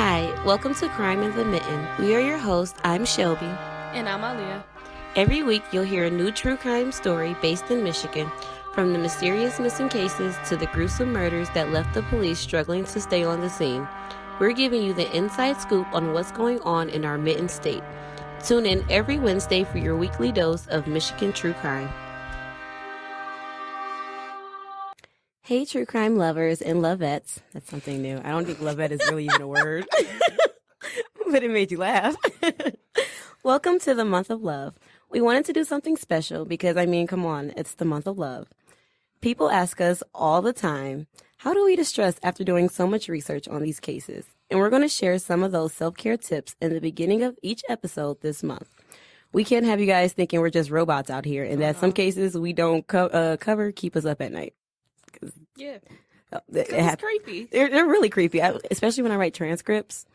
Hi, welcome to Crime in the Mitten. We are your hosts. I'm Shelby. And I'm Alia. Every week, you'll hear a new true crime story based in Michigan, from the mysterious missing cases to the gruesome murders that left the police struggling to stay on the scene. We're giving you the inside scoop on what's going on in our Mitten state. Tune in every Wednesday for your weekly dose of Michigan true crime. Hey, true crime lovers and lovettes. That's something new. I don't think lovette is really even a word, but it made you laugh. Welcome to the month of love. We wanted to do something special because, come on, it's the month of love. People ask us all the time, how do we distress after doing so much research on these cases? And we're going to share some of those self-care tips in the beginning of each episode this month. We can't have you guys thinking we're just robots out here and that some cases we don't cover keep us up at night. Yeah. It's creepy. They're really creepy, especially when I write transcripts.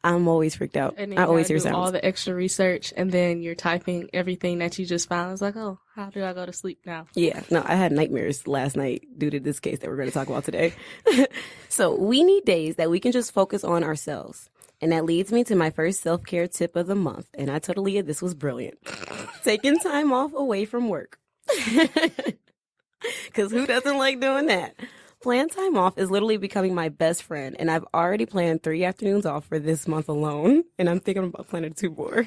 I'm always freaked out. And then I always do hear sounds. all the extra research, and then you're typing everything that you just found. It's like, oh, how do I go to sleep now? Yeah, no, I had nightmares last night due to this case that we're going to talk about today. So we need days that we can just focus on ourselves. And that leads me to my first self-care tip of the month. And I told Alia this was brilliant. Taking time off away from work. Because who doesn't like doing that? Planned time off is literally becoming my best friend, and I've already planned 3 afternoons off for this month alone, and I'm thinking about planning 2 more.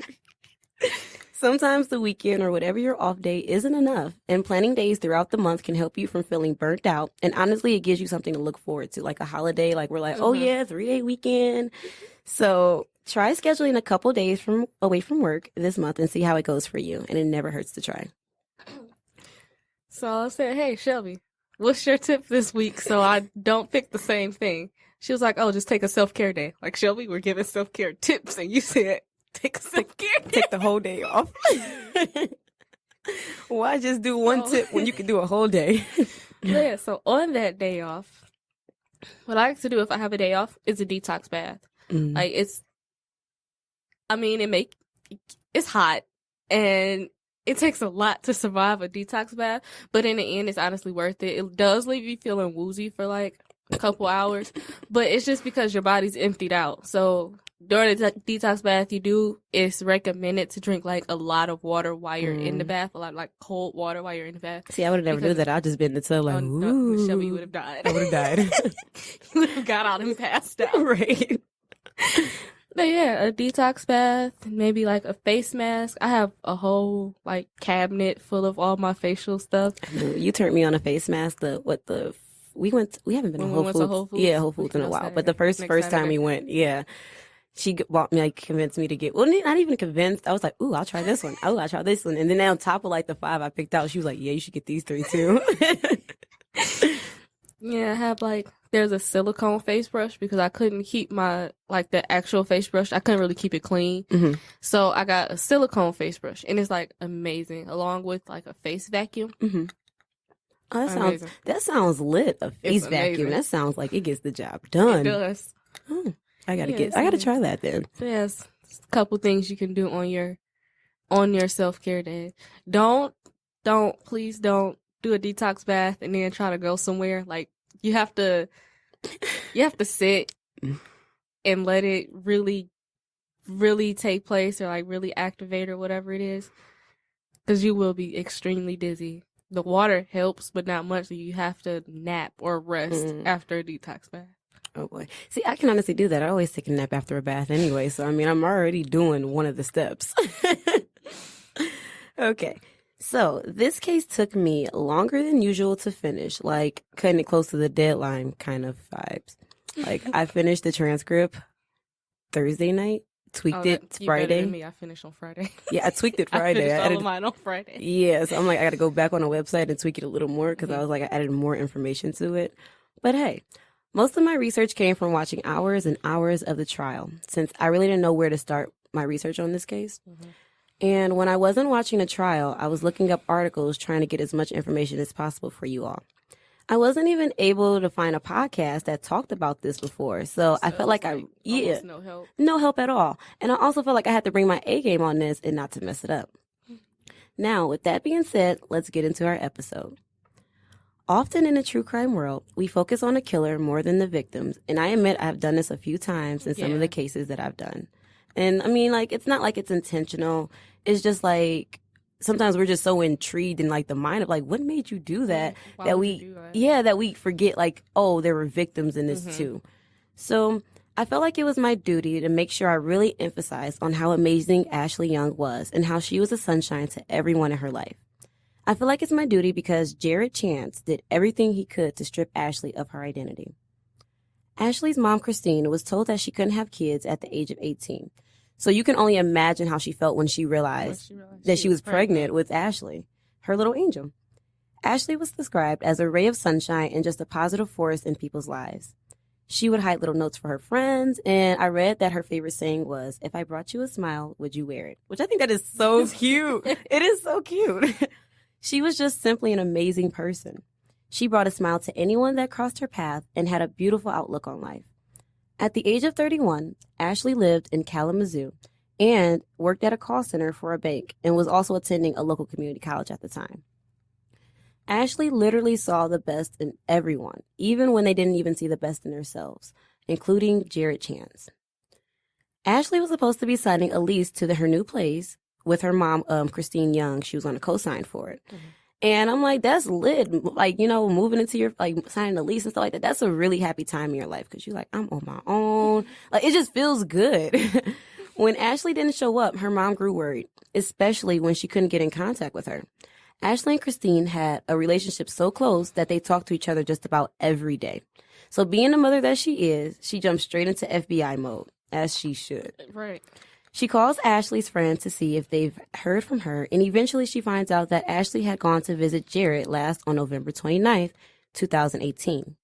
Sometimes the weekend or whatever your off day isn't enough, and planning days throughout the month can help you from feeling burnt out, and honestly, it gives you something to look forward to, like a holiday, like we're like, oh yeah, 3-day weekend. So try scheduling a couple days away from work this month and see how it goes for you, and it never hurts to try. So I said, hey, Shelby, what's your tip this week so I don't pick the same thing? She was like, oh, just take a self-care day. Like, Shelby, we're giving self-care tips, and you said, take a self-care day. Take the whole day off. Why just do one tip when you can do a whole day? Yeah, so on that day off, what I like to do if I have a day off is a detox bath. Mm. Like, it's hot, and it takes a lot to survive a detox bath, but in the end, it's honestly worth it. It does leave you feeling woozy for like a couple hours, but it's just because your body's emptied out. So during the detox bath, it's recommended to drink like a lot of water while you're in the bath, a lot of like cold water while you're in the bath. See, I would have never do that. I'd just been in the tub like, ooh. No, Shelby, you would have died. I would have died. You would have got out and passed out. Right. But yeah, a detox bath, maybe like a face mask. I have a whole like cabinet full of all my facial stuff. You turned me on a face mask. We haven't been to Whole Foods. Yeah, Whole Foods in a while. But the first time we went, yeah. She bought me, like, convinced me to get, well, not even convinced. I was like, ooh, I'll try this one. Oh, I'll try this one. And then on top of like the 5 I picked out, she was like, yeah, you should get these 3 too. Yeah, I have there's a silicone face brush because I couldn't keep the actual face brush. I couldn't really keep it clean. Mm-hmm. So I got a silicone face brush, and it's like amazing, along with like a face vacuum. Mm-hmm. Oh, that sounds lit. A face vacuum. That sounds like it gets the job done. It does. I gotta try that then. So yes, a couple things you can do on your self-care day. Please don't do a detox bath and then try to go somewhere. Like, you have to sit and let it really, really take place, or like really activate, or whatever it is, because you will be extremely dizzy. The water helps, but not much. So you have to nap or rest after a detox bath. Oh boy. See, I can honestly do that. I always take a nap after a bath anyway. So, I'm already doing one of the steps. Okay. So this case took me longer than usual to finish, like cutting it close to the deadline kind of vibes. Like, I finished the transcript Thursday night, tweaked it Friday. Better than me. I finished on Friday. Yeah, I tweaked it Friday. I finished all of mine on Friday. Yeah, so I'm like, I got to go back on the website and tweak it a little more because I was like, I added more information to it. But hey, most of my research came from watching hours and hours of the trial, since I really didn't know where to start my research on this case. Mm-hmm. And when I wasn't watching the trial, I was looking up articles trying to get as much information as possible for you all. I wasn't even able to find a podcast that talked about this before. So I felt like no help at all. And I also felt like I had to bring my A game on this and not to mess it up. Now, with that being said, let's get into our episode. Often in the true crime world, we focus on the killer more than the victims. And I admit I've done this a few times in some of the cases that I've done. And I mean, like, it's not like it's intentional. It's just like sometimes we're just so intrigued in like the mind of like, what made you do that? Why would you do that? Yeah, that we forget like, oh, there were victims in this too. So I felt like it was my duty to make sure I really emphasized on how amazing Ashley Young was and how she was a sunshine to everyone in her life. I feel like it's my duty because Jared Chance did everything he could to strip Ashley of her identity. Ashley's mom, Christine, was told that she couldn't have kids at the age of 18. So you can only imagine how she felt when she realized that she was pregnant with Ashley, her little angel. Ashley was described as a ray of sunshine and just a positive force in people's lives. She would hide little notes for her friends, and I read that her favorite saying was, "If I brought you a smile, would you wear it?" Which I think that is so cute. It is so cute. She was just simply an amazing person. She brought a smile to anyone that crossed her path and had a beautiful outlook on life. At the age of 31, Ashley lived in Kalamazoo and worked at a call center for a bank and was also attending a local community college at the time. Ashley literally saw the best in everyone, even when they didn't even see the best in themselves, including Jared Chance. Ashley was supposed to be signing a lease to her new place with her mom, Christine Young. She was going to co-sign for it. And I'm like, that's lit. Like, you know, moving into your, like, signing a lease and stuff like that. That's a really happy time in your life because you're like, I'm on my own. Like, it just feels good. When Ashley didn't show up, her mom grew worried, especially when she couldn't get in contact with her. Ashley and Christine had a relationship so close that they talked to each other just about every day. So being the mother that she is, she jumped straight into FBI mode, as she should. Right. She calls Ashley's friend to see if they've heard from her, and eventually she finds out that Ashley had gone to visit Jared last on November 29th, 2018.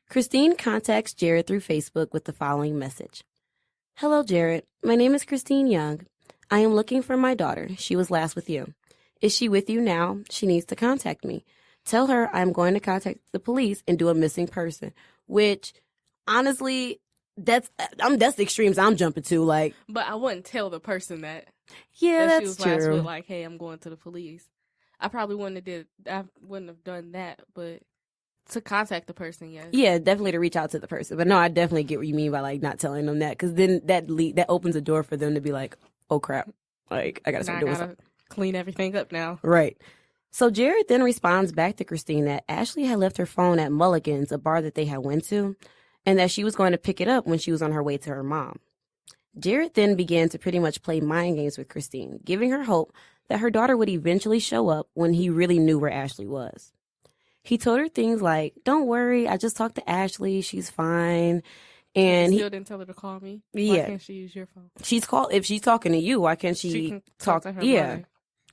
Christine contacts Jared through Facebook with the following message. "Hello, Jared. My name is Christine Young. I am looking for my daughter. She was last with you. Is she with you now? She needs to contact me. Tell her I'm going to contact the police and do a missing person," which, honestly, that's the extremes I'm jumping to. Like, but I wouldn't tell the person that. Yeah, that that's she was true. last with, like, hey, I'm going to the police. I probably wouldn't have done that, but to contact the person, yes. Yeah, definitely to reach out to the person. But no, I definitely get what you mean by like not telling them that, because then that opens a door for them to be like, oh crap, like I gotta start doing something. Clean everything up now. Right. So Jared then responds back to Christine that Ashley had left her phone at Mulligans, a bar that they had went to, and that she was going to pick it up when she was on her way to her mom. Jared then began to pretty much play mind games with Christine, giving her hope that her daughter would eventually show up when he really knew where Ashley was. He told her things like, "Don't worry, I just talked to Ashley, she's fine." And he still didn't tell her to call me. Yeah. Why can't she use your phone? If she's talking to you, why can't she can talk to her mother.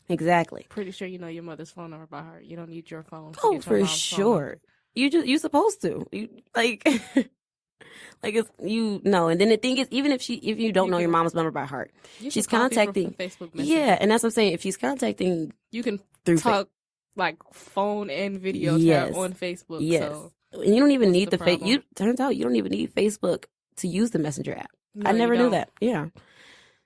Exactly. Pretty sure you know your mother's phone number by heart. You don't need your phone. Oh, for sure. You supposed to. You like like it's you know. And then the thing is, even if you don't know your mom's number by heart, she's contacting Facebook Messenger. Yeah, and that's what I'm saying. If she's contacting, you can talk like phone and video chat on Facebook. Yes. So and you don't even need the face. Turns out you don't even need Facebook to use the Messenger app. No, I never knew that. Yeah.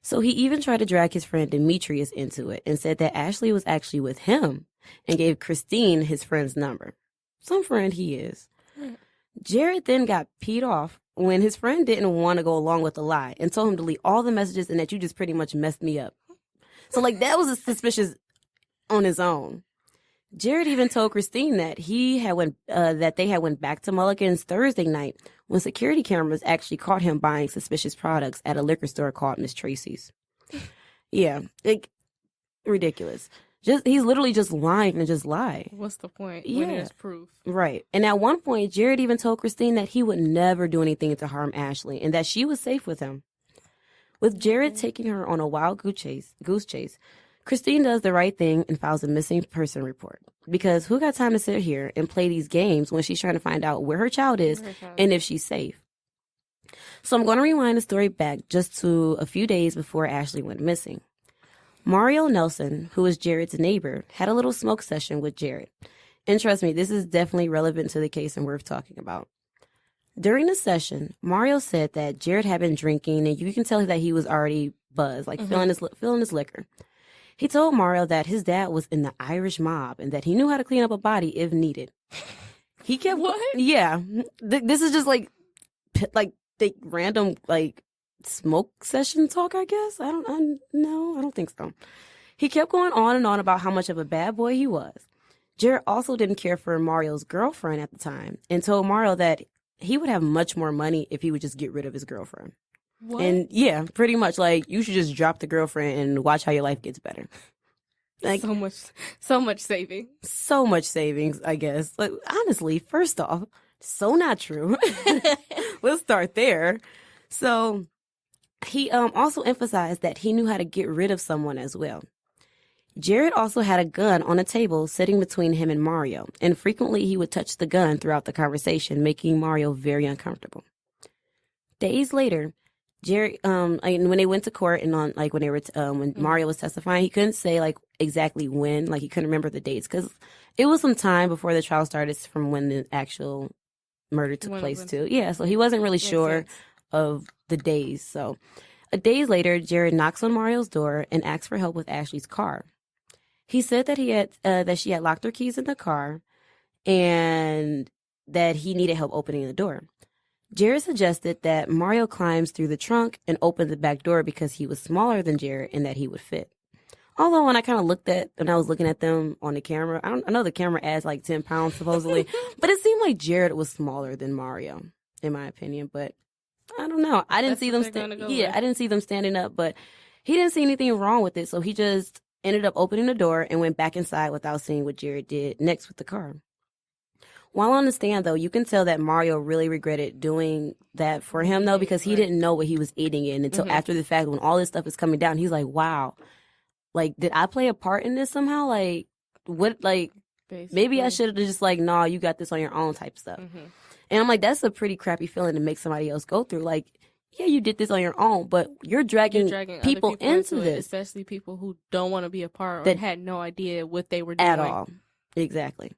So he even tried to drag his friend Demetrius into it and said that Ashley was actually with him and gave Christine his friend's number. Some friend he is. Jared then got peed off when his friend didn't want to go along with the lie and told him to delete all the messages and that you just pretty much messed me up. So like that was suspicious on his own. Jared even told Christine that they had went back to Mulligans Thursday night when security cameras actually caught him buying suspicious products at a liquor store called Miss Tracy's. Yeah, like ridiculous. He's literally just lying and just lie. What's the point? Yeah. When there's proof. Right. And at one point, Jared even told Christine that he would never do anything to harm Ashley and that she was safe with him. With Jared taking her on a wild goose chase, Christine does the right thing and files a missing person report. Because who got time to sit here and play these games when she's trying to find out where her child is and if she's safe? So I'm going to rewind the story back just to a few days before Ashley went missing. Mario Nelson, who is Jared's neighbor, had a little smoke session with Jared. And trust me, this is definitely relevant to the case and worth talking about. During the session, Mario said that Jared had been drinking and you can tell that he was already buzzed, like feeling his liquor. He told Mario that his dad was in the Irish mob and that he knew how to clean up a body if needed. He kept What? Yeah. This is just like the random like smoke session talk, I guess. I don't think so. He kept going on and on about how much of a bad boy he was. Jared also didn't care for Mario's girlfriend at the time and told Mario that he would have much more money if he would just get rid of his girlfriend. What? And yeah, pretty much like you should just drop the girlfriend and watch how your life gets better. Like so much saving. So much savings, I guess. Like honestly, first off, so not true. Let's start there. So he also emphasized that he knew how to get rid of someone as well. Jared also had a gun on a table sitting between him and Mario, and frequently he would touch the gun throughout the conversation, making Mario very uncomfortable. Days later, Jared, when they went to court and on like when they were when Mario was testifying, he couldn't say like exactly when, like he couldn't remember the dates because it was some time before the trial started from when the actual murder took place too. Yeah, so he wasn't really sure of the days. So, days later, Jared knocks on Mario's door and asks for help with Ashley's car. He said that that she had locked her keys in the car and that he needed help opening the door. Jared suggested that Mario climbs through the trunk and open the back door because he was smaller than Jared and that he would fit. Although when I was looking at them on the camera, I know the camera adds like 10 pounds supposedly, but it seemed like Jared was smaller than Mario, in my opinion. But I don't know. I didn't see them. I didn't see them standing up, but he didn't see anything wrong with it, so he just ended up opening the door and went back inside without seeing what Jared did next with the car. While on the stand, though, you can tell that Mario really regretted doing that for him, though, because he didn't know what he was aiding in until after the fact when all this stuff is coming down. He's like, wow, like, did I play a part in this somehow? Like, what, like, basically. Maybe I should have just like, nah, you got this on your own type stuff. And I'm like, that's a pretty crappy feeling to make somebody else go through. Like, yeah, you did this on your own, but you're dragging people into this. Especially people who don't want to be a part or had no idea what they were doing. At all. Exactly.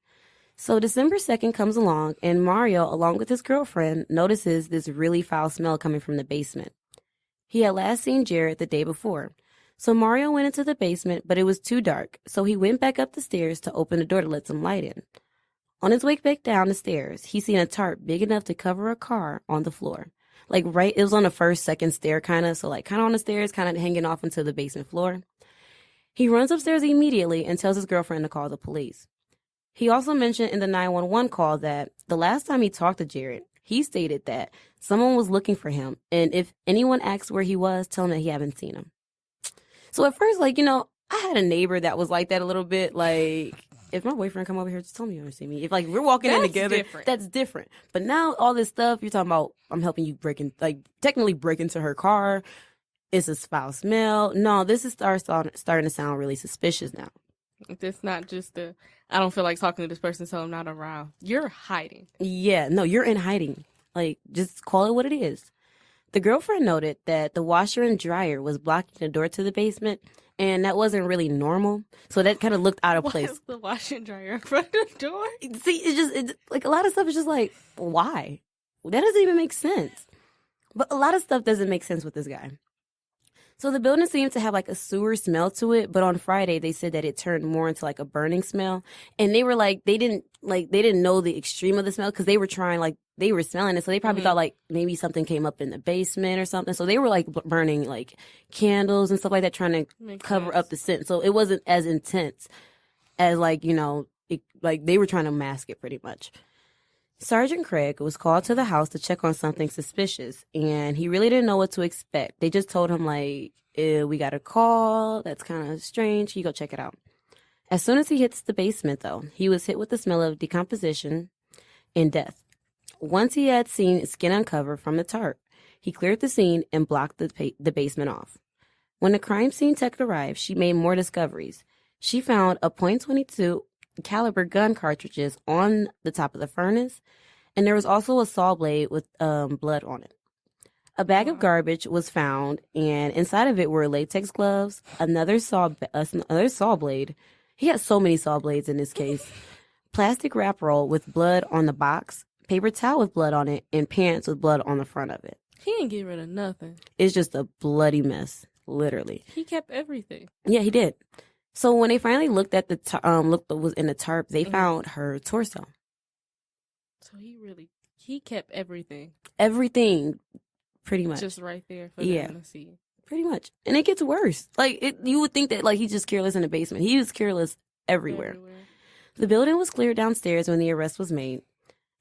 So December 2nd comes along, and Mario, along with his girlfriend, notices this really foul smell coming from the basement. He had last seen Jared the day before. So Mario went into the basement, but it was too dark, so he went back up the stairs to open the door to let some light in. On his way back down the stairs, he seen a tarp big enough to cover a car on the floor. Like, it was on the first, second stair, kind of, so like kind of on the stairs, kind of hanging off into the basement floor. He runs upstairs immediately and tells his girlfriend to call the police. He also mentioned in the 911 call that the last time he talked to Jared, he stated that someone was looking for him, and if anyone asks where he was, tell him that he haven't seen him. So at first, like, I had a neighbor that was like that a little bit. Like, if my boyfriend come over here, just tell me you want to see me. If, like, we're walking in together, that's different. But now all this stuff, you're talking about, I'm helping you technically break into her car. It's a foul smell. No, this is starting to sound really suspicious now. It's not just I don't feel like talking to this person, so I'm not around. You're hiding. Yeah, no, you're in hiding. Like, just call it what it is. The girlfriend noted that the washer and dryer was blocking the door to the basement, and that wasn't really normal. So that kind of looked out of place. Why is the washer and dryer in front of the door? See, it's like a lot of stuff is just like, why? That doesn't even make sense. But a lot of stuff doesn't make sense with this guy. So the building seemed to have like a sewer smell to it, but on Friday they said that it turned more into like a burning smell. And they were like, they didn't know the extreme of the smell because they were they were smelling it. So they probably thought like maybe something came up in the basement or something. So they were like burning like candles and stuff like that, trying to cover up the scent. So it wasn't as intense as like, they were trying to mask it pretty much. Sergeant Craig was called to the house to check on something suspicious, and he really didn't know what to expect. They just told him, like, we got a call. That's kind of strange. You go check it out. As soon as he hits the basement, though, he was hit with the smell of decomposition and death. Once he had seen skin uncover from the tarp, he cleared the scene and blocked the basement off. When the crime scene tech arrived, she made more discoveries. She found a .22 caliber gun cartridges on the top of the furnace, and there was also a saw blade with blood on it. A bag of garbage was found, and inside of it were latex gloves, another saw blade. He had so many saw blades in this case. Plastic wrap roll with blood on the box, paper towel with blood on it, and pants with blood on the front of it. He didn't get rid of nothing. It's just a bloody mess, literally. He kept everything. Yeah, he did. So when they finally looked at looked what was in the tarp, they found her torso. So he kept everything. Everything, pretty much. Just right there for them to see. Pretty much. And it gets worse. Like, you would think that, like, he's just careless in the basement. He was careless everywhere. The building was cleared downstairs when the arrest was made.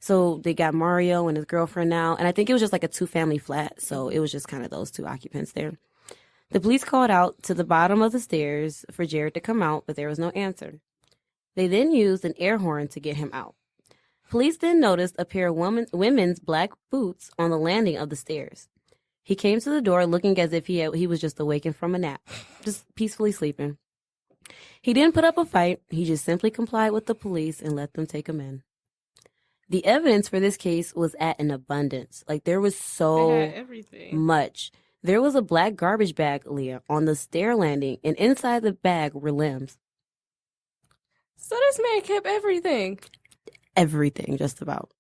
So they got Mario and his girlfriend now. And I think it was just like a 2-family flat. So it was just kind of those 2 occupants there. The police called out to the bottom of the stairs for Jared to come out, but there was no answer. They then used an air horn to get him out. Police then noticed a pair of women's black boots on the landing of the stairs. He came to the door looking as if he was just awakened from a nap, just peacefully sleeping. He didn't put up a fight. He just simply complied with the police and let them take him in. The evidence for this case was at an abundance. Like, there was so much. There was a black garbage bag, Alia, on the stair landing, and inside the bag were limbs. So this man kept everything. Everything, just about.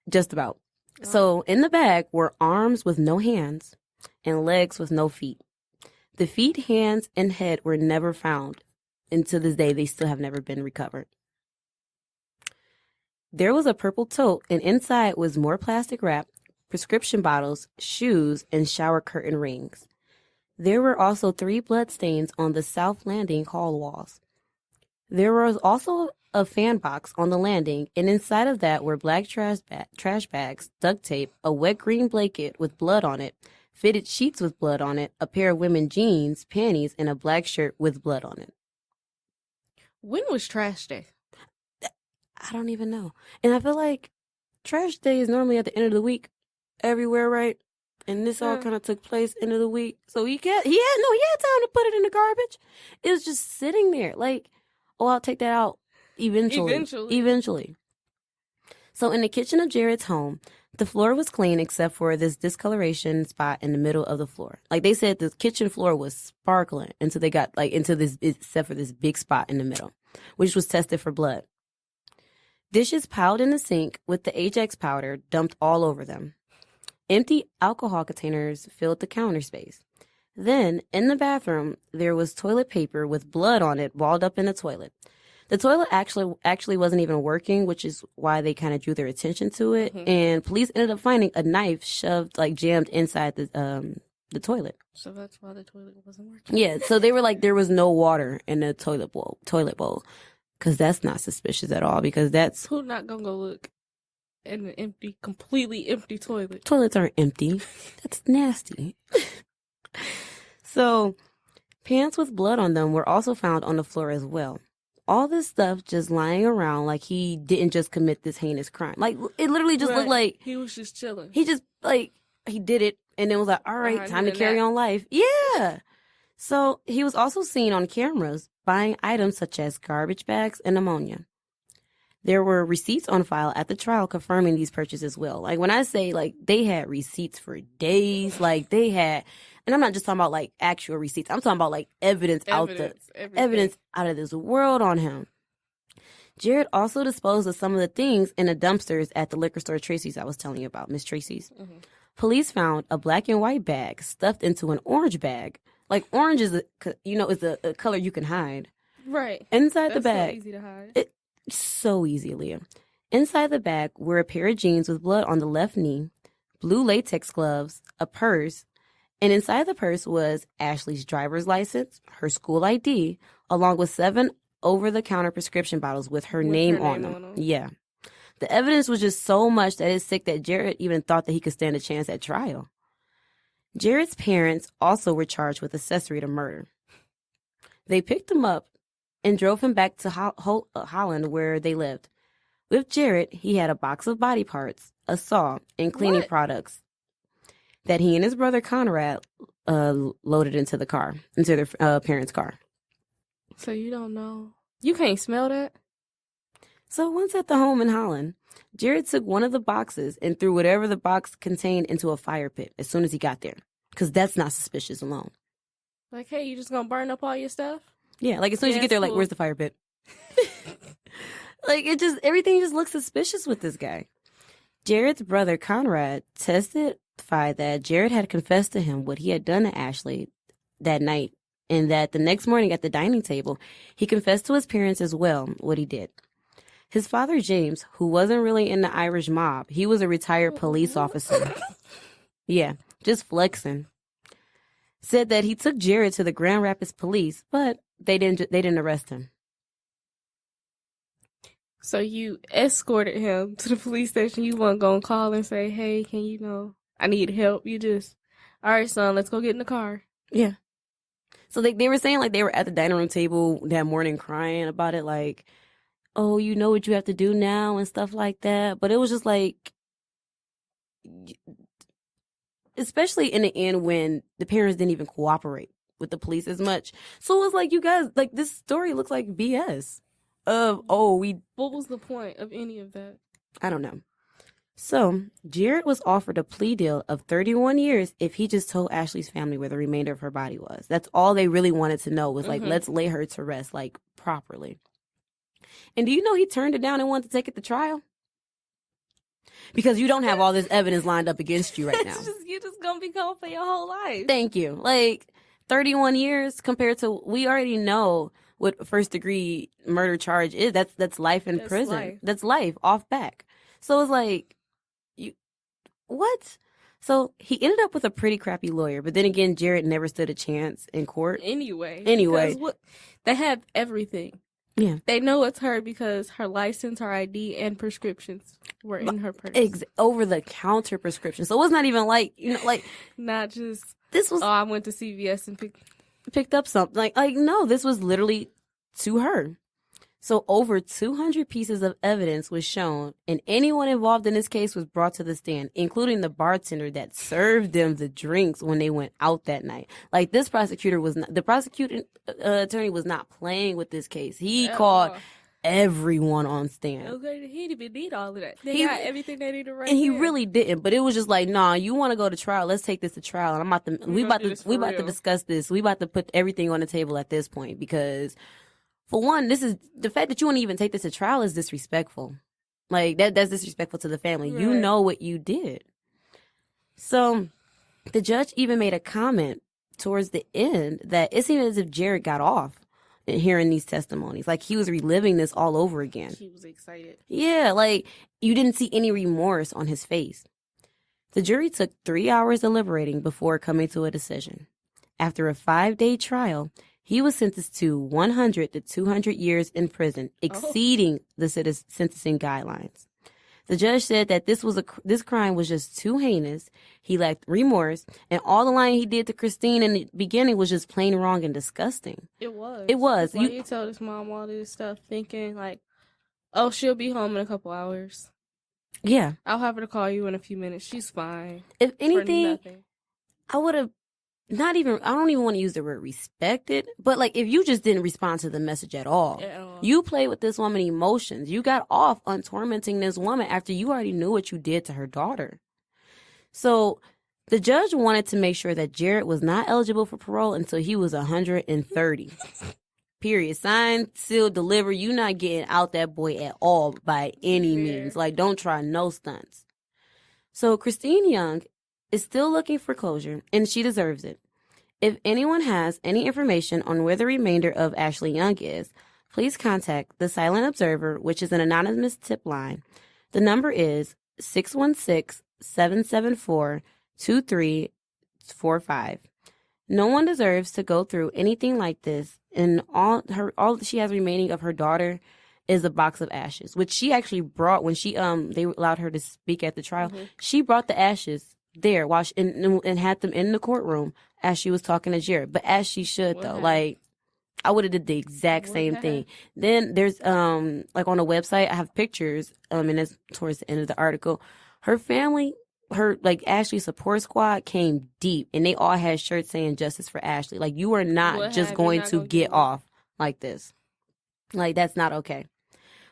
Just about. So in the bag were arms with no hands and legs with no feet. The feet, hands, and head were never found. And to this day, they still have never been recovered. There was a purple tote, and inside was more plastic wrap, prescription bottles, shoes, and shower curtain rings. There were also 3 blood stains on the south landing hall walls. There was also a fan box on the landing, and inside of that were black trash bags, duct tape, a wet green blanket with blood on it, fitted sheets with blood on it, a pair of women's jeans, panties, and a black shirt with blood on it. When was trash day? I don't even know. And I feel like trash day is normally at the end of the week everywhere, right? And this all kind of took place end of the week. So he had time to put it in the garbage. It was just sitting there like, oh, I'll take that out eventually. So in the kitchen of Jared's home, the floor was clean except for this discoloration spot in the middle of the floor. Like, they said the kitchen floor was sparkling until they got into this, except for this big spot in the middle, which was tested for blood. Dishes piled in the sink with the Ajax powder dumped all over them. Empty alcohol containers filled the counter space. Then, in the bathroom, there was toilet paper with blood on it walled up in the toilet. The toilet actually wasn't even working, which is why they kind of drew their attention to it. Mm-hmm. And police ended up finding a knife jammed inside the toilet. So that's why the toilet wasn't working. Yeah, so they were like, there was no water in the toilet bowl. Because that's not suspicious at all, because that's... Who's not going to go look in an completely empty toilet? Toilets aren't empty. That's nasty. So, pants with blood on them were also found on the floor as well. All this stuff just lying around like he didn't just commit this heinous crime. Like, it literally just looked like... He was just chilling. He just, he did it and then was like, all right, time to carry on life. Yeah. So, he was also seen on cameras buying items such as garbage bags and ammonia. There were receipts on file at the trial confirming these purchases as well. Like, when I say, they had receipts for days, they had... And I'm not just talking about, actual receipts. I'm talking about, evidence out of this world on him. Jared also disposed of some of the things in the dumpsters at the liquor store Tracy's I was telling you about, Miss Tracy's. Mm-hmm. Police found a black and white bag stuffed into an orange bag. Orange is a color you can hide. Right. Inside the bag. So easy to hide. It's so easy, Alia. Inside the bag were a pair of jeans with blood on the left knee, blue latex gloves, a purse, and inside the purse was Ashley's driver's license, her school ID, along with 7 over-the-counter prescription bottles with her name on them. Yeah. The evidence was just so much that it's sick that Jared even thought that he could stand a chance at trial. Jared's parents also were charged with accessory to murder. They picked him up and drove him back to Holland where they lived. With Jared, he had a box of body parts, a saw, and cleaning products that he and his brother Conrad loaded into their parents' car. So you don't know? You can't smell that? So once at the home in Holland, Jared took one of the boxes and threw whatever the box contained into a fire pit as soon as he got there. Because that's not suspicious alone. Hey, you just gonna burn up all your stuff? Yeah, as soon as you get there, cool. Where's the fire pit? Everything just looks suspicious with this guy. Jared's brother Conrad testified that Jared had confessed to him what he had done to Ashley that night and that the next morning at the dining table, he confessed to his parents as well what he did. His father, James, who wasn't really in the Irish mob, he was a retired police officer. Yeah, just flexing. Said that he took Jared to the Grand Rapids police, but they didn't arrest him. So you escorted him to the police station. You weren't going to call and say, hey, can you know, I need help. You just, all right, son, let's go get in the car. Yeah. So they were saying like they were at the dining room table that morning crying about it, like, oh, you know what you have to do now and stuff like that. But it was just like, especially in the end when the parents didn't even cooperate with the police as much. So it was like, you guys, like, this story looks like BS of, What was the point of any of that? I don't know. So Jared was offered a plea deal of 31 years if he just told Ashley's family where the remainder of her body was. That's all they really wanted to know was like, let's lay her to rest, like, properly. And do you know he turned it down and wanted to take it to trial? Because you don't have all this evidence lined up against you right now. You're just going to be gone for your whole life. Thank you. Like, 31 years compared to, we already know what first degree murder charge is. That's life in prison. Life. That's life off back. So it's like, what? So he ended up with a pretty crappy lawyer. But then again, Jared never stood a chance in court. Anyway. They have everything. Yeah. They know it's her because her license, her ID, and prescriptions were in her purse. Over-the-counter prescription. So it was not even like, like... Not just, this was... oh, I went to CVS and picked up something. Like, no, this was literally to her. So over 200 pieces of evidence was shown, and anyone involved in this case was brought to the stand, including the bartender that served them the drinks when they went out that night. Like, this prosecutor was not, the prosecuting attorney was not playing with this case. He called everyone on stand. Okay, he didn't even need all of that. They got everything they needed right and he there. really didn't. But it was just like, nah, you want to go to trial? Let's take this to trial. And we about to discuss this. We about to put everything on the table at this point because, for one, this is the fact that you want to even take this to trial is disrespectful. Like that's disrespectful to the family. Right. You know what you did. So the judge even made a comment towards the end that it seemed as if Jared got off hearing these testimonies. Like he was reliving this all over again. He was excited. Yeah, like you didn't see any remorse on his face. The jury took 3 hours deliberating before coming to a decision. After a 5-day trial, he was sentenced to 100 to 200 years in prison, exceeding the sentencing guidelines. The judge said that this crime was just too heinous. He lacked remorse, and all the lying he did to Christine in the beginning was just plain wrong and disgusting. It was. It was. You told his mom all this stuff, thinking like, "Oh, she'll be home in a couple hours." Yeah, I'll have her to call you in a few minutes. She's fine. If anything, I would have. I don't even want to use the word respected, but like if you just didn't respond to the message at all, you played with this woman's emotions. You got off on tormenting this woman after you already knew what you did to her daughter. So the judge wanted to make sure that Jared was not eligible for parole until he was 130. Period. Signed, sealed, delivered. You not getting out that boy at all by any means. Like, don't try no stunts. So Christine Young is still looking for closure, and she deserves it. If anyone has any information on where the remainder of Ashley Young is, please contact the Silent Observer, which is an anonymous tip line. The number is 616-774-2345. No one deserves to go through anything like this, and all she has remaining of her daughter is a box of ashes, which she actually brought when she they allowed her to speak at the trial. Mm-hmm. She brought the ashes there and had them in the courtroom as she was talking to Jared. But as she should, though. Like, I would have did the exact same thing. Then there's like on the website, I have pictures, and it's towards the end of the article. Her family, her like Ashley support squad came deep, and they all had shirts saying "Justice for Ashley." Like, you are not just going to get off like this. Like, that's not okay.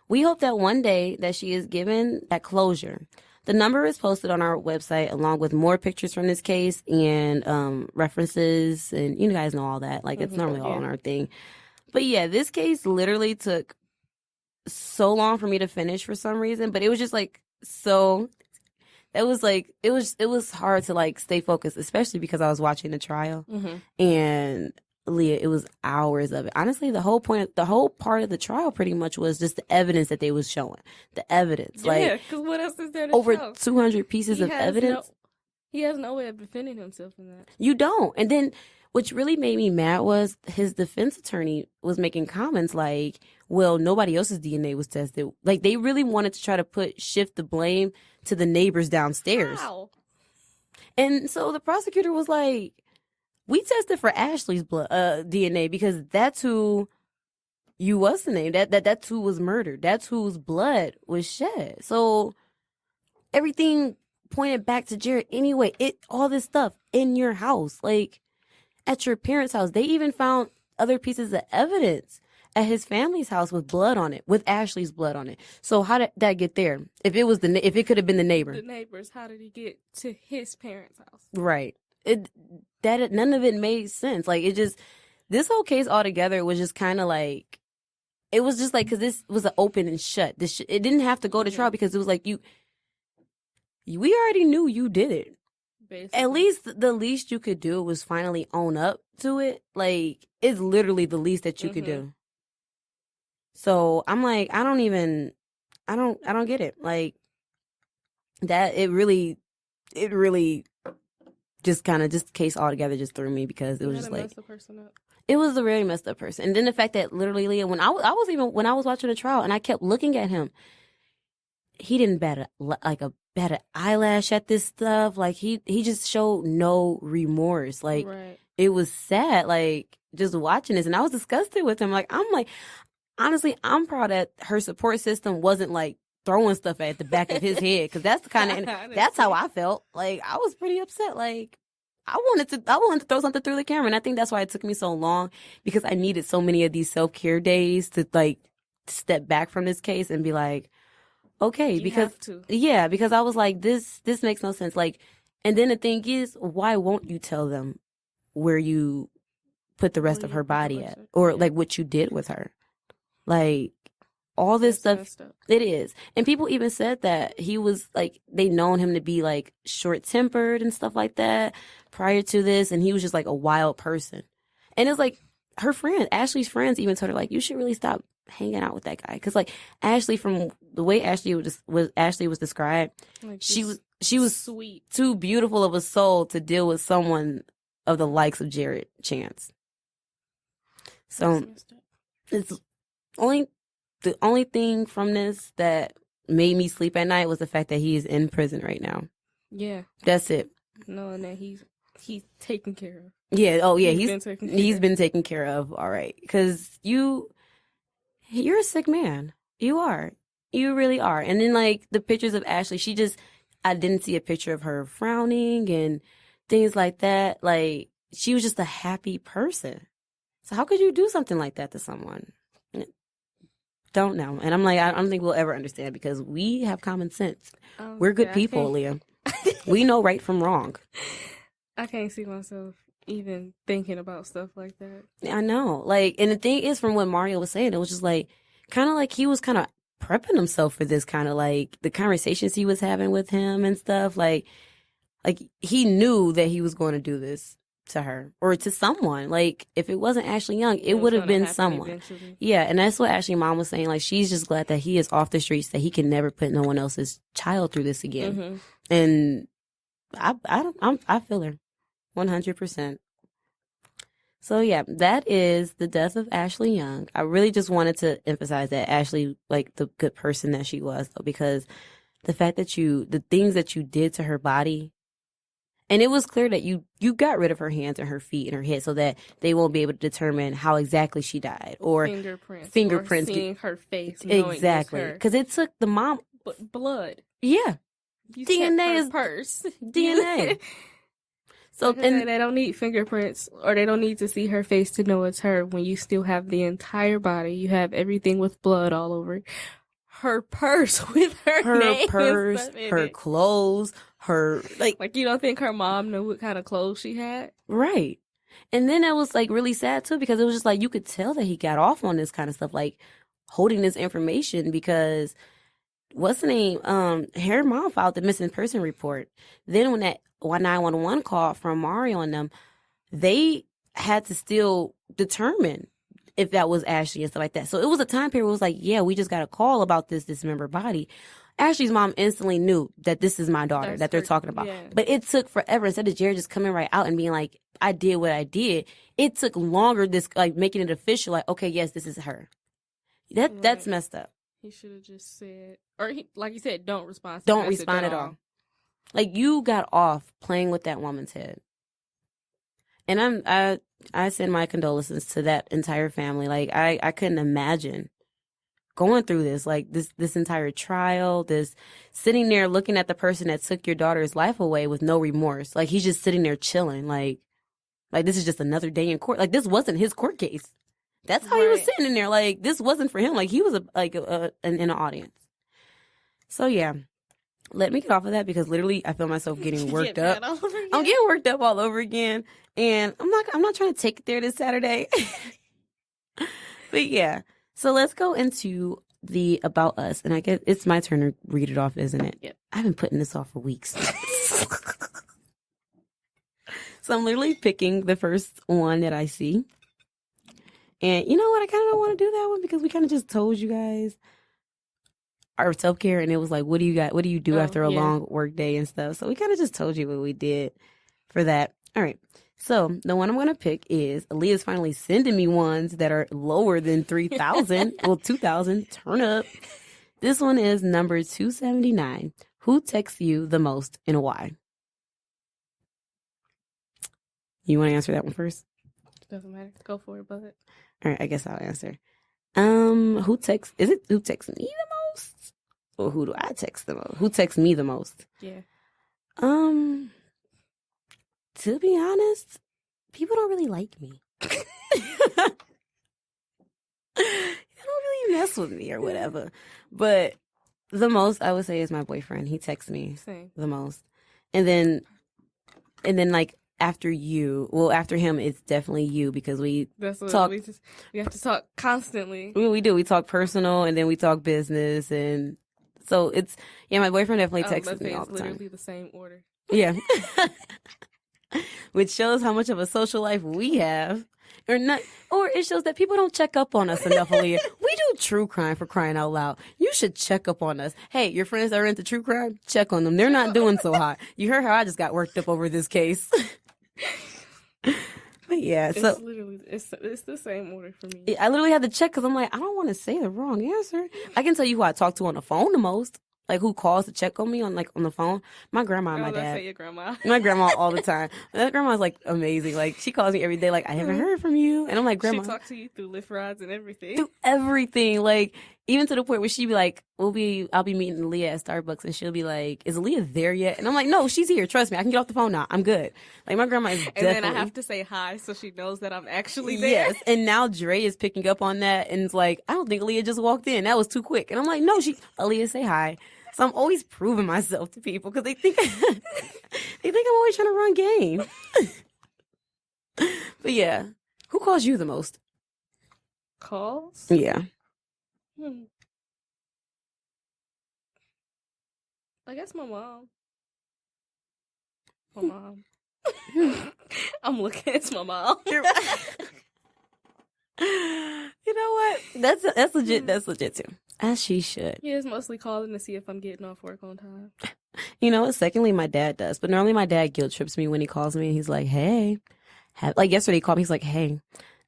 We hope that one day that she is given that closure. The number is posted on our website along with more pictures from this case and references, and you guys know all that. Like, it's normally all on our thing. But yeah, this case literally took so long for me to finish for some reason, but it was just like it was hard to like stay focused, especially because I was watching the trial. Mm-hmm. And Leah, it was hours of it. Honestly, the whole part of the trial pretty much was just the evidence that they was showing. The evidence. Yeah, because what else is there to over show? 200 pieces of evidence. He has no way of defending himself in that. You don't. And then, which really made me mad was his defense attorney was making comments like, well, nobody else's DNA was tested. Like, they really wanted to try to shift the blame to the neighbors downstairs. How? And so the prosecutor was like, we tested for Ashley's blood, DNA because that's who what's the name? That's who was murdered. That's whose blood was shed. So everything pointed back to Jared anyway. All this stuff in your house, like at your parents' house. They even found other pieces of evidence at his family's house with blood on it, with Ashley's blood on it. So how did that get there? If it could have been the neighbor. The neighbors, how did he get to his parents' house? Right. None of it made sense. Like, this whole case altogether was just kind of like, it was just like, because this was an open and shut. It didn't have to go to trial because it was like, we already knew you did it. Basically. At least the least you could do was finally own up to it. Like, it's literally the least that you could do. So I'm like, I don't get it. Like, that, it really just kind of, just case altogether just threw me because it was just like, mess the person up. It was a really messed up person. And then the fact that literally, Leah, when I was watching the trial and I kept looking at him, he didn't bat an eyelash at this stuff. Like, he just showed no remorse. Like, right. It was sad, like, just watching this. And I was disgusted with him. Like, honestly, I'm proud that her support system wasn't like throwing stuff at the back of his head, because that's the kind of that's how I felt. Like, I was pretty upset. Like, I wanted to throw something through the camera, and I think that's why it took me so long, because I needed so many of these self-care days to like step back from this case and be like, okay, because I was like, this makes no sense. Like, and then the thing is, why won't you tell them where you put the rest of her body at, or like what you did with her? Like, all this stuff, it is. And people even said that he was like, they known him to be like short-tempered and stuff like that prior to this, and he was just like a wild person. And it's like, her friend, Ashley's friends even told her like, you should really stop hanging out with that guy, because like Ashley, from the way Ashley was described, like, she was sweet, too beautiful of a soul to deal with someone of the likes of Jared Chance. So it's the only thing from this that made me sleep at night was the fact that he is in prison right now. Yeah, that's it. Knowing that he's taken care of. Yeah. Oh yeah. He's been taken care of. All right. Because you're a sick man. You are. You really are. And then like the pictures of Ashley, I didn't see a picture of her frowning and things like that. Like, she was just a happy person. So how could you do something like that to someone? Don't know. And I'm like, I don't think we'll ever understand, because we have common sense. We're good people, Leah. We know right from wrong. I can't see myself even thinking about stuff like that. I know. Like, and the thing is, from what Mario was saying, it was just like, kind of like he was kind of prepping himself for this, kind of like the conversations he was having with him and stuff. Like he knew that he was going to do this to her or to someone. Like, if it wasn't Ashley Young, it would have been someone. Eventually. Yeah, and that's what Ashley's mom was saying. Like, she's just glad that he is off the streets, that he can never put no one else's child through this again. Mm-hmm. And I feel her 100%. So yeah, that is the death of Ashley Young. I really just wanted to emphasize that Ashley, like the good person that she was, though, because the fact that the things that you did to her body. And it was clear that you got rid of her hands and her feet and her head so that they won't be able to determine how exactly she died, or fingerprints, or seeing her face, exactly, because it took the mom blood. Yeah, you DNA is purse DNA. So and they don't need fingerprints, or they don't need to see her face to know it's her. When you still have the entire body, you have everything with blood all over it. Her purse with her name purse, her clothes, her like you don't think her mom knew what kind of clothes she had? Right. And then it was like really sad too, because it was just like you could tell that he got off on this kind of stuff, like holding this information, because what's the name? Her mom filed the missing person report. Then when that 911 call from Mario and them, they had to still determine if that was Ashley and stuff like that. So it was a time period where it was like, yeah, we just got a call about this dismembered body. Ashley's mom instantly knew that this is my daughter that they're talking about. Yeah. But it took forever. Instead of Jared just coming right out and being like, I did what I did, it took longer, this like making it official, like, okay, yes, this is her. That's messed up. He should have just said, or like you said, don't respond. Don't respond at all. Like, you got off playing with that woman's head. And I send my condolences to that entire family. Like, I couldn't imagine going through this, like this entire trial, this sitting there looking at the person that took your daughter's life away with no remorse. Like, he's just sitting there chilling. Like this is just another day in court. Like, this wasn't his court case. That's how he was sitting in there. Like, this wasn't for him. Like, he was in an audience. So yeah, let me get off of that because literally I feel myself getting worked up. I'm getting worked up all over again, and I'm not trying to take it there this Saturday. But yeah, so let's go into the About Us, and I guess it's my turn to read it off, isn't it? Yep. I've been putting this off for weeks. So I'm literally picking the first one that I see. And you know what? I kind of don't want to do that one because we kind of just told you guys our self-care, and it was like, what do you do after a long work day and stuff? So we kind of just told you what we did for that. All right. So the one I'm going to pick is Alia's finally sending me ones that are lower than 3,000. Well, 2,000. Turn up. This one is number 279. Who texts you the most and why? You want to answer that one first? Doesn't matter. Go for it, bud. All right, I guess I'll answer. Who texts me the most? Or who do I text the most? Who texts me the most? Yeah. To be honest, people don't really like me. They don't really mess with me or whatever. But the most I would say is my boyfriend. He texts me the most. And then like after him, it's definitely you because we talk. We have to talk constantly. We do. We talk personal and then we talk business. And so it's, my boyfriend definitely texts me all the time. It's literally the same order. Yeah. Which shows how much of a social life we have. Or it shows that people don't check up on us enough, Alia. We do true crime, for crying out loud. You should check up on us. Hey, your friends that are into true crime, check on them. They're not doing so hot. You heard how I just got worked up over this case. But yeah, it's literally it's the same order for me. I literally had to check because I'm like, I don't want to say the wrong answer. I can tell you who I talk to on the phone the most. Like, who calls to check on me on the phone? My grandma and my dad. Say your grandma. My grandma all the time. That grandma's like amazing. Like, she calls me every day. Like, I haven't heard from you, and I'm like, Grandma. She talks to you through Lyft rides and everything. Through everything, like even to the point where she'd be like, I'll be meeting Alia at Starbucks, and she'll be like, is Alia there yet? And I'm like, no, she's here. Trust me, I can get off the phone now. I'm good. Like, my grandma is definitely. And then I have to say hi so she knows that I'm actually there. Yes, and now Dre is picking up on that, and it's like, I don't think Alia just walked in. That was too quick. And I'm like, no, Alia, say hi. So I'm always proving myself to people because they think I'm always trying to run game. But yeah, who calls you the most? Calls? Yeah. I guess my mom. My mom. I'm looking. It's my mom. You know what? That's legit. That's legit too. As she should. Yeah, it's mostly calling to see if I'm getting off work on time. You know what? Secondly, my dad does. But normally my dad guilt trips me when he calls me. He's like, hey. Like yesterday he called me. He's like, hey,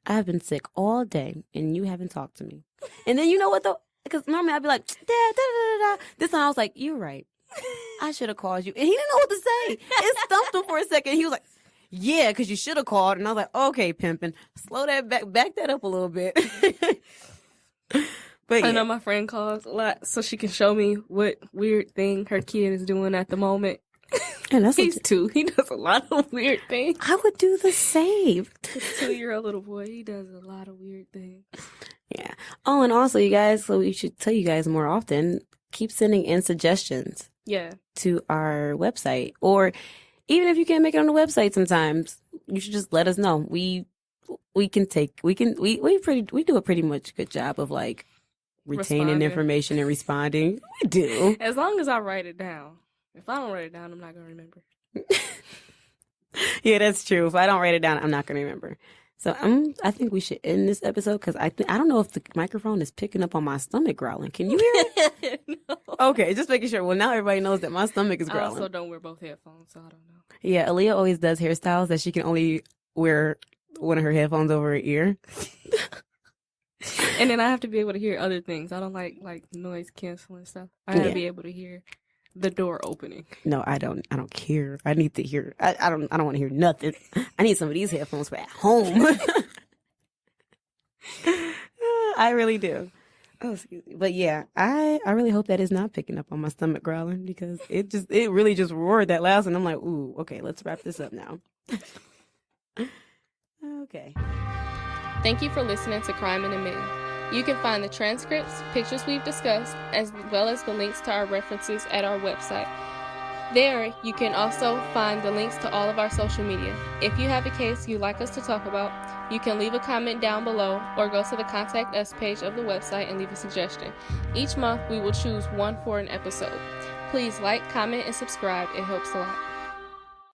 I've been sick all day and you haven't talked to me. And then you know what though? Because normally I'd be like, Dad, da da da da. This time I was like, you're right. I should have called you. And he didn't know what to say. It stumped him for a second. He was like, yeah, because you should have called. And I was like, okay, pimpin'. Slow that back that up a little bit. But I know my friend calls a lot so she can show me what weird thing her kid is doing at the moment. And He's 2. He does a lot of weird things. I would do the same. His 2-year-old little boy, he does a lot of weird things. Yeah. Oh, and also, you guys, so we should tell you guys more often, keep sending in suggestions. Yeah. To our website. Or even if you can't make it on the website sometimes, you should just let us know. We do a pretty much good job of like retaining information and responding. We do. As long as I write it down. If I don't write it down, I'm not going to remember. Yeah, that's true. If I don't write it down, I'm not going to remember. So I think we should end this episode because I don't know if the microphone is picking up on my stomach growling. Can you hear it? No. Okay, just making sure. Well, now everybody knows that my stomach is I growling. also don't wear both headphones, so I don't know. Yeah, Alia always does hairstyles that she can only wear one of her headphones over her ear. And then I have to be able to hear other things. I don't like noise canceling stuff. I gotta be able to hear the door opening. No, I don't care. I need to hear. I don't want to hear nothing. I need some of these headphones for at home. I really do. Oh, excuse me. But yeah, I really hope that is not picking up on my stomach growling because it really just roared that loud, and I'm like, ooh, okay, let's wrap this up now. Okay. Thank you for listening to Crime in the Mitten. You can find the transcripts, pictures we've discussed, as well as the links to our references at our website. There, you can also find the links to all of our social media. If you have a case you'd like us to talk about, you can leave a comment down below or go to the Contact Us page of the website and leave a suggestion. Each month, we will choose one for an episode. Please like, comment, and subscribe. It helps a lot.